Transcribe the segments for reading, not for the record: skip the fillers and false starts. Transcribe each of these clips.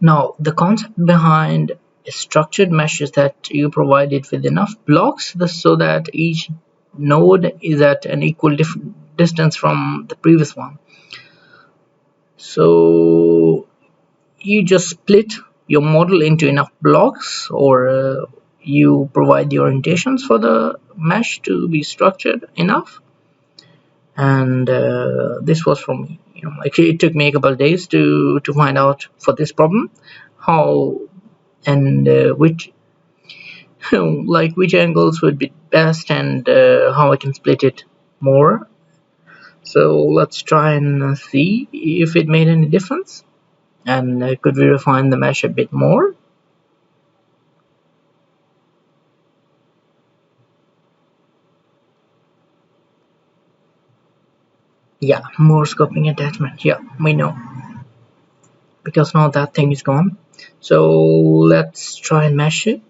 Now, the concept behind a structured mesh is that you provide it with enough blocks so that each node is at an equal distance from the previous one. So you just split your model into enough blocks, or you provide the orientations for the mesh to be structured enough. And this was from me. Actually, it took me a couple of days to find out for this problem how and which like which angles would be best, and how I can split it more. So let's try and see if it made any difference, and could we refine the mesh a bit more. Yeah, more scoping attachment. Yeah, we know, because now that thing is gone. So let's try and mesh it.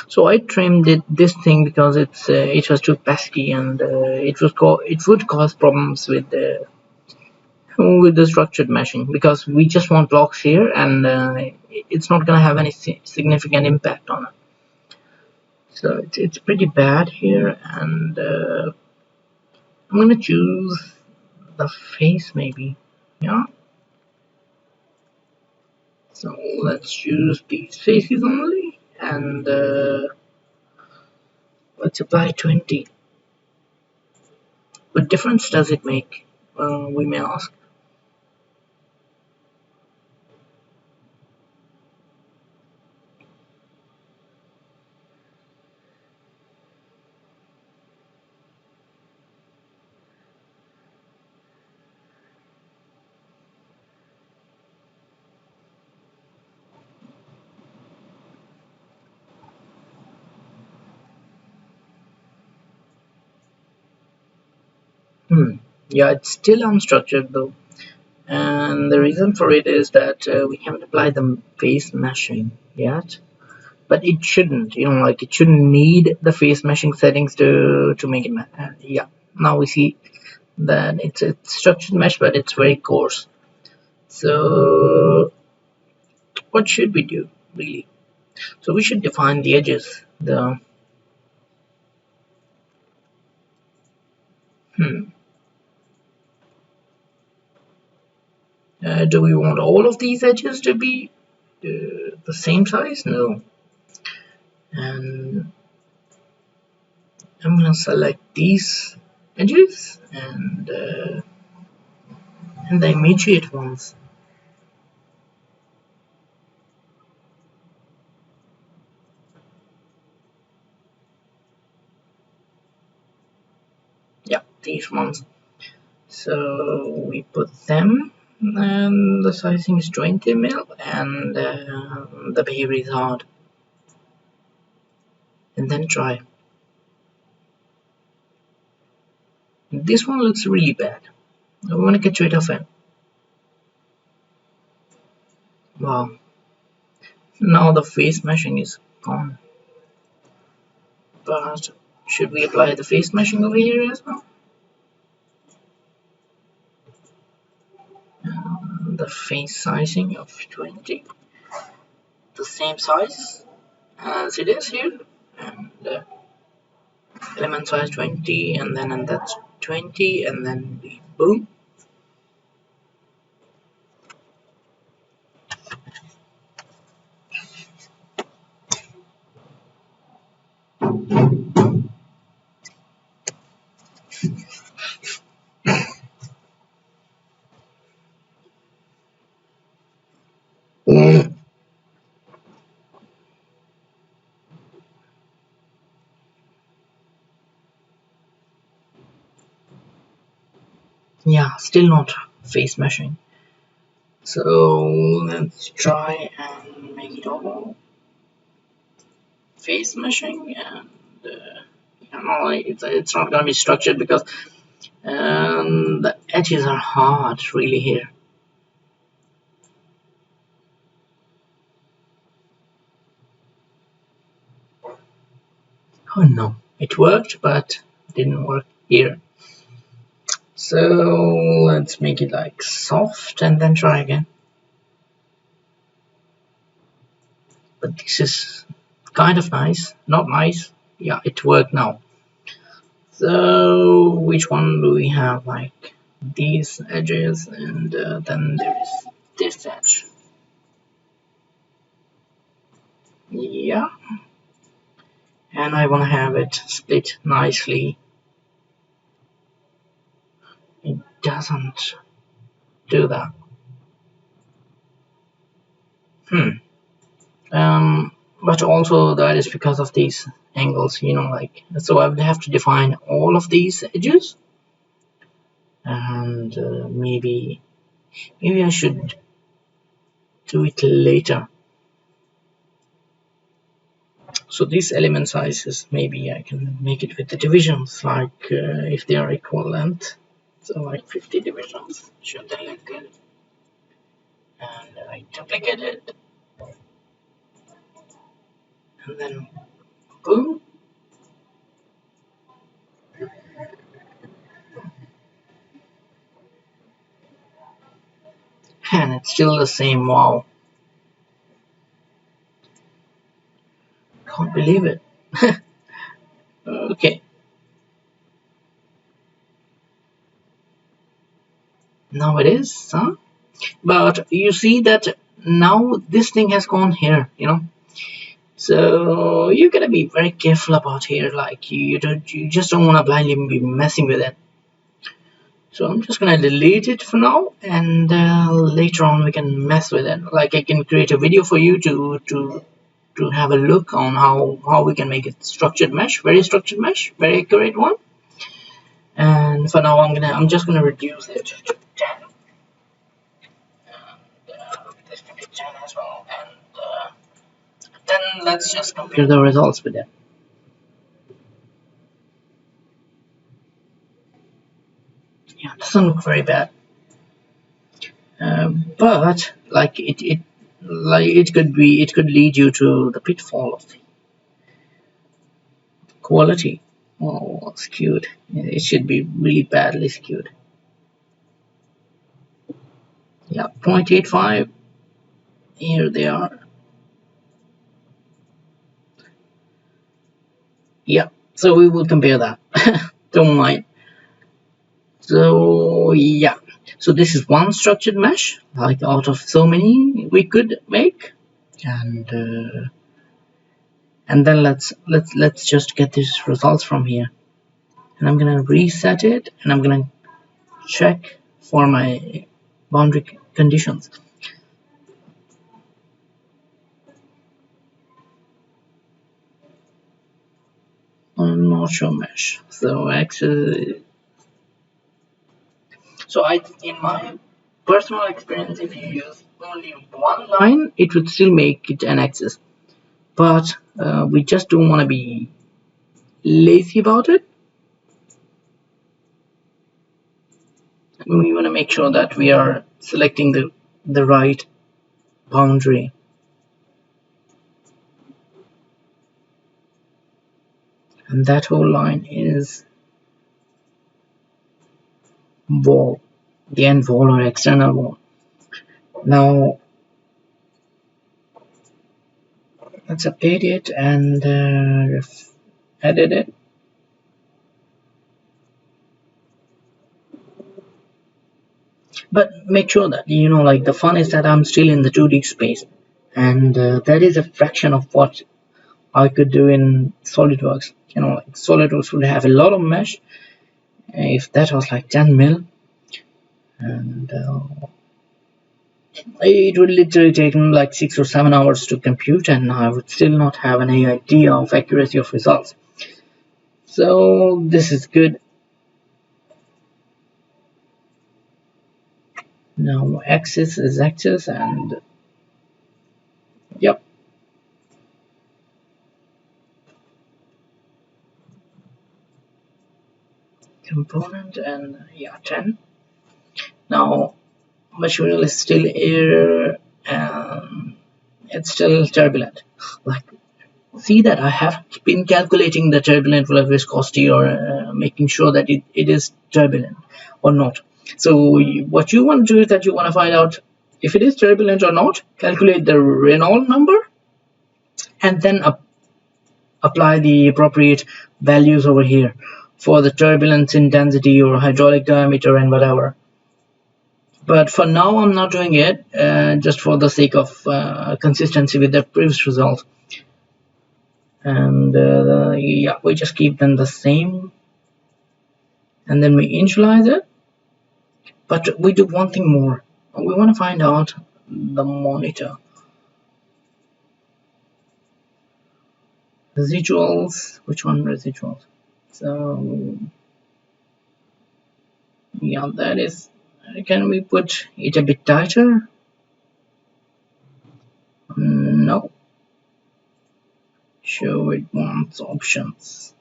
So I trimmed this thing because it was too pesky, and it would cause problems with the structured meshing, because we just want blocks here, and it's not going to have any significant impact on it. So it's pretty bad here, and I'm going to choose the face maybe. Yeah. So let's choose these faces only, and let's apply 20. What difference does it make? We may ask. Yeah, it's still unstructured though, and the reason for it is that we haven't applied the face meshing yet. But it shouldn't, like it shouldn't need the face meshing settings to make it. Yeah, now we see that it's structured mesh, but it's very coarse. So what should we do really? So we should define the edges. The hmm. Do we want all of these edges to be the same size? No. And I'm gonna select these edges and the immediate ones. Yeah, these ones. So we put them, and the sizing is 20 mil, and the behavior is hard. And then try. This one looks really bad. I want to get rid of it. Wow. Now the face meshing is gone. But should we apply the face meshing over here as well? The face sizing of 20. The same size as it is here. And element size 20, and that's 20, and then we boom. Yeah, still not face meshing. So let's try and make it all face meshing, and it's not gonna be structured because the edges are hard really here. Oh no, it worked, but didn't work here. So let's make it like soft and then try again. But this is kind of nice, not nice. Yeah, it worked now. So which one do we have? Like these edges, and then there is this edge. Yeah, and I want to have it split nicely. It doesn't do that. But also that is because of these angles, you know, like, so I would have to define all of these edges, and maybe I should do it later. So these element sizes, maybe I can make it with the divisions, like if they are equivalent. So like 50 divisions should they look good. And I duplicate it, and then boom. And it's still the same. Wow, can't believe it. Okay, now it is, huh? But you see that now this thing has gone here, you know. So you gotta be very careful about here. Like you just don't want to blindly be messing with it. So I'm just gonna delete it for now, and later on we can mess with it. Like I can create a video for you to have a look on how we can make it structured mesh, very structured mesh, very accurate one. And for now I'm just gonna reduce it to 10. This can be 10 as well, and then let's just compare the results with it. Yeah, it doesn't look very bad, but like it could lead you to the pitfall of quality. Oh, skewed. It should be really badly skewed. Yeah, 0.85. Here they are. Yeah, so we will compare that. Don't mind. So yeah, so this is one structured mesh, like out of so many we could make, and then let's just get these results from here. And I'm gonna reset it, and I'm gonna check for my boundary conditions. I'm not sure mesh. So actually, so in my personal experience, if you use only one line, it would still make it an axis. But we just don't want to be lazy about it. We want to make sure that we are selecting the right boundary. And that whole line is wall, the end wall or external wall. Now let's update it and edit it. But make sure that, you know, like the fun is that I'm still in the 2D space, and that is a fraction of what I could do in Solidworks. You know, like Solidworks would have a lot of mesh. If that was like 10 mil, and it would literally take me like 6 or 7 hours to compute, and I would still not have any idea of accuracy of results. So this is good. Now axis is axis, and yep. Component, and yeah, 10. Now material is still air, and it's still turbulent. Like, see that I have been calculating the turbulent viscosity, or making sure that it is turbulent. or not. So what you want to do is that you want to find out if it is turbulent or not, calculate the Reynolds number, and then apply the appropriate values over here for the turbulence intensity or hydraulic diameter and whatever. But for now I'm not doing it, just for the sake of consistency with the previous result. And yeah, we just keep them the same, and then we initialize it. But we do one thing more. We want to find out the monitor residuals. Which one residuals? So yeah, that is, can we put it a bit tighter? No. Show it wants options.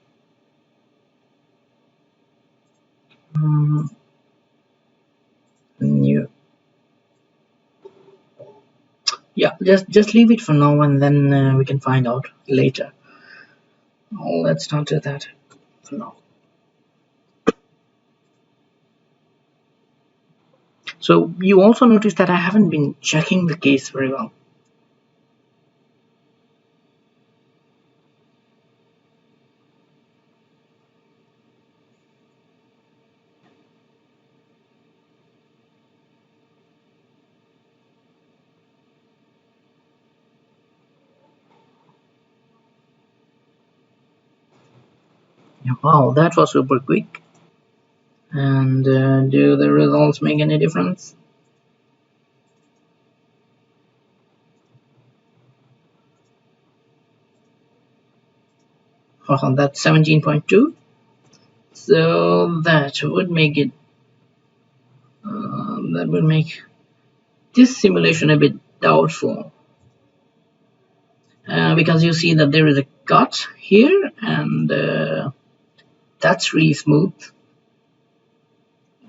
New. Yeah, just leave it for now, and then we can find out later. Let's not do that for now. So you also notice that I haven't been checking the case very well. Wow, that was super quick. And do the results make any difference? Oh, that's 17.2. So that would make it, that would make this simulation a bit doubtful, because you see that there is a cut here, and that's really smooth,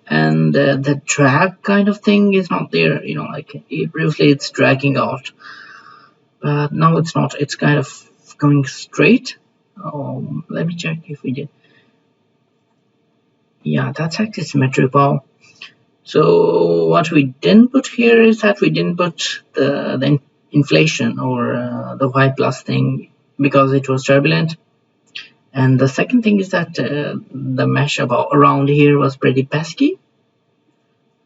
and the drag kind of thing is not there, you know, like previously it's dragging out, but now it's not, it's kind of going straight. Let me check if we did. Yeah, that's actually symmetric. Wow. So what we didn't put here is that we didn't put the inflation or the y plus thing, because it was turbulent. And the second thing is that the mesh around here was pretty pesky.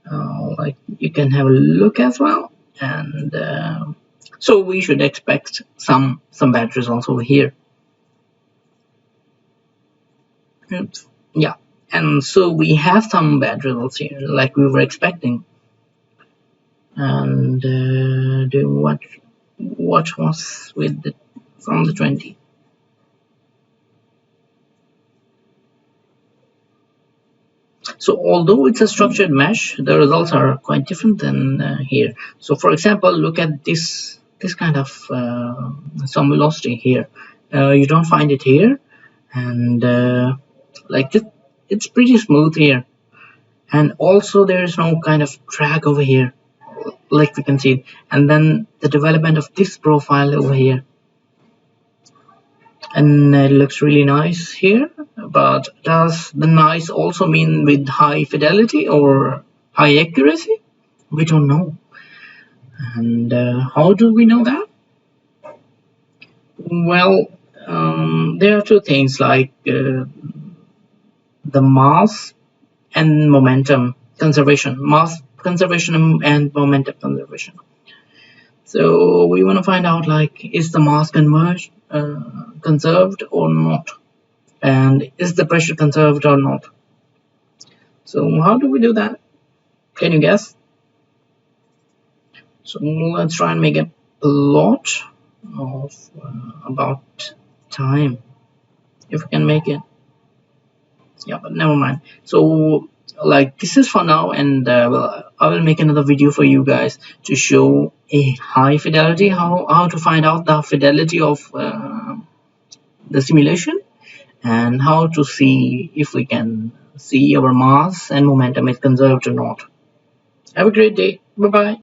Like you can have a look as well, and so we should expect some bad results over here. Yeah, and so we have some bad results here, like we were expecting. And what was with the from the 20? So although it's a structured mesh, the results are quite different than here. So for example, look at this kind of some velocity here. You don't find it here, and like this, it's pretty smooth here, and also there is no kind of drag over here, like we can see. And then the development of this profile over here, and it looks really nice here. But does the nice also mean with high fidelity or high accuracy? We don't know. And how do we know that? Well, there are two things, like the mass and momentum conservation, mass conservation and momentum conservation. So we want to find out, like, is the mass conserved or not, and is the pressure conserved or not. So how do we do that? Can you guess? So let's try and make a plot of about time, if we can make it. Yeah, but never mind. So like this is for now, and well, I will make another video for you guys to show a high fidelity, how to find out the fidelity of the simulation, and how to see if we can see our mass and momentum is conserved or not. Have a great day. Bye bye.